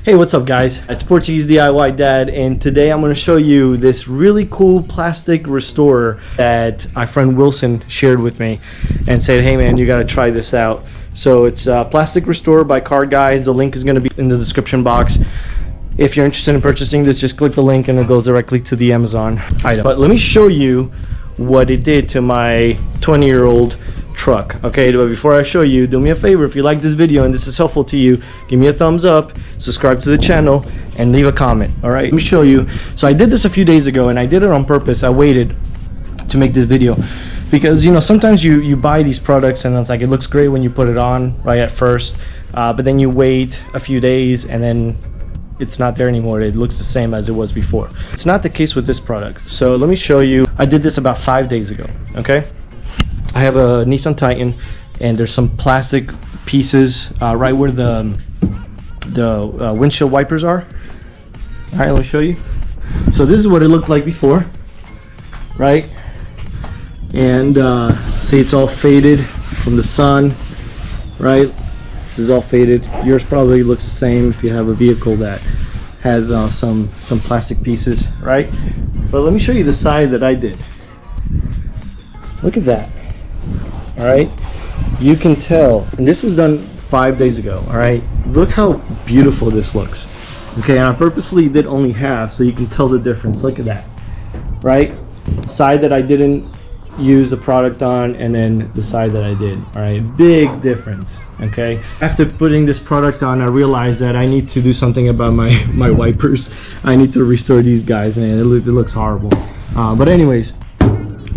Hey, what's up guys? It's Portuguese DIY Dad, and today I'm going to show you this really cool plastic restorer that my friend Wilson shared with me and said, hey man, you got to try this out. So it's a plastic restorer by Car Guys. The link is going to be in the description box. If you're interested in purchasing this, just click the link and it goes directly to the Amazon item. But let me show you what it did to my 20-year-old truck. Okay, but before I show you, do me a favor. If you like this video and this is helpful to you, give me a thumbs up, subscribe to the channel, and leave a comment. All right, let me show you. So I did this a few days ago, and I did it on purpose. I waited to make this video because, you know, sometimes you buy these products and it's like it looks great when you put it on right at first, but then you wait a few days and then it's not there anymore. It looks the same as it was before. It's not the case with this product. So let me show you. I did this about 5 days ago. Okay, I have a Nissan Titan, and there's some plastic pieces right where the windshield wipers are. All right, let me show you. So this is what it looked like before, right? And see, it's all faded from the sun, right? This is all faded. Yours probably looks the same if you have a vehicle that has some plastic pieces, right? But let me show you the side that I did. Look at that. All right, you can tell, and this was done 5 days ago. All right, look how beautiful this looks. Okay, and I purposely did only half so you can tell the difference. Look at that, right? Side that I didn't use the product on, and then the side that I did. All right, big difference. Okay, after putting this product on, I realized that I need to do something about my wipers. I need to restore these guys, man. It looks horrible. But anyways,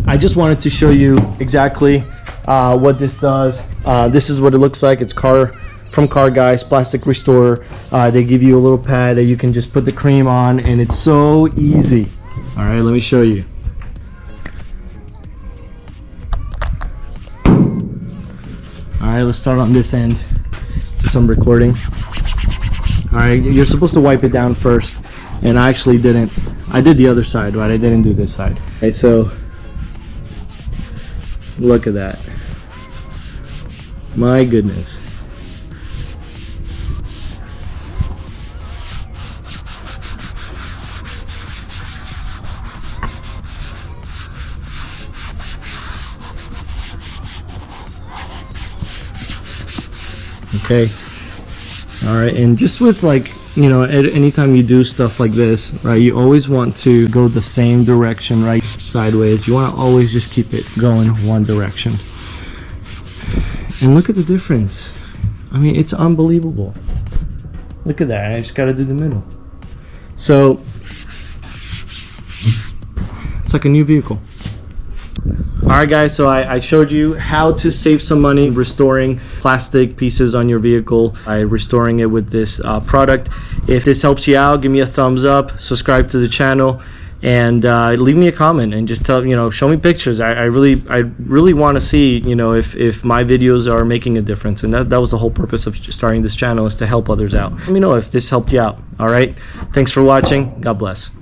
I just wanted to show you exactly what this does. This is what it looks like. It's from Car Guys, plastic restorer. They give you a little pad that you can just put the cream on, and it's so easy. All right, let me show you. All right, let's start on this end. Since I'm recording. All right, you're supposed to wipe it down first, and I actually didn't. I did the other side, right? I didn't do this side. Okay, so look at that. My goodness. Okay. All right, and just with, like, you know, anytime you do stuff like this, right, you always want to go the same direction, right? Sideways. You want to always just keep it going one direction. And look at the difference. I mean, it's unbelievable. Look at that. I just got to do the middle. So it's like a new vehicle. Alright guys, so I showed you how to save some money restoring plastic pieces on your vehicle by restoring it with this product. If this helps you out, give me a thumbs up, subscribe to the channel, and leave me a comment and just tell, you know, show me pictures. I really want to see, you know, if my videos are making a difference, and that was the whole purpose of starting this channel, is to help others out. Let me know if this helped you out. Alright, thanks for watching. God bless.